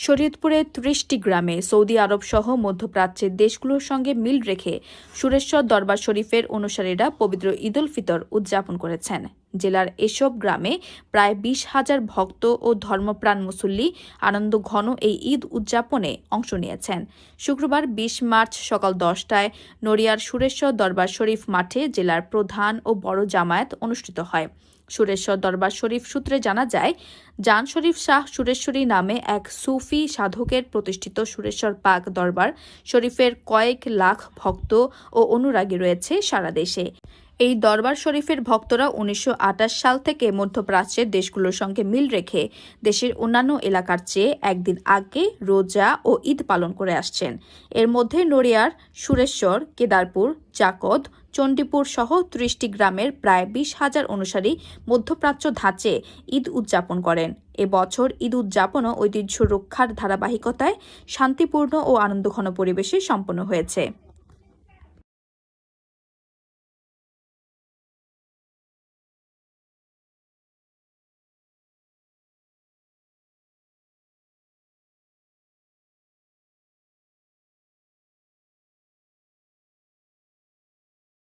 শরীয়তপুরে ৩০টি গ্রামে সৌদি আরব সহ মধ্যপ্রাচ্যের দেশগুলোর সঙ্গে মিল রেখে সুরেশ্বর দরবার শরীফের অনুসারীরা পবিত্র ঈদ উল ফিতর উদযাপন করেছেন। জেলার এসব গ্রামে প্রায় ২০,০০০ ভক্ত ও ধর্মপ্রাণ মুসল্লি আনন্দ ঘন এই ঈদ উদযাপনে অংশ নিয়েছেন। শুক্রবার ২০ মার্চ সকাল ১০টায় নড়িয়ার সুরেশ্বর দরবার শরীফ মাঠে জেলার প্রধান ও বড় জামায়াত অনুষ্ঠিত হয়। সুরেশ্বর দরবার শরীফ সূত্রে জানা যায়, জান শরীফ শাহ সুরেশ্বরী নামে এক সুফি সাধকের প্রতিষ্ঠিত সুরেশ্বর পাক দরবার শরীফের কয়েক লাখ ভক্ত ও অনুরাগী রয়েছে সারা দেশে। এই দরবার শরীফের ভক্তরা ১৯২৮ সাল থেকে মধ্যপ্রাচ্যের দেশগুলোর সঙ্গে মিল রেখে দেশের অন্যান্য এলাকার চেয়ে একদিন আগে রোজা ও ঈদ পালন করে আসছেন। এর মধ্যে নড়িয়ার সুরেশ্বর, কেদারপুর, চাকদ, চণ্ডীপুর সহ ৩০টি গ্রামের প্রায় ২০,০০০ অনুসারী মধ্যপ্রাচ্য ধাঁচে ঈদ উদযাপন করেন। এবছর ঈদ উদযাপন ও ঐতিহ্য রক্ষার ধারাবাহিকতায় শান্তিপূর্ণ ও আনন্দঘন পরিবেশে সম্পন্ন হয়েছে।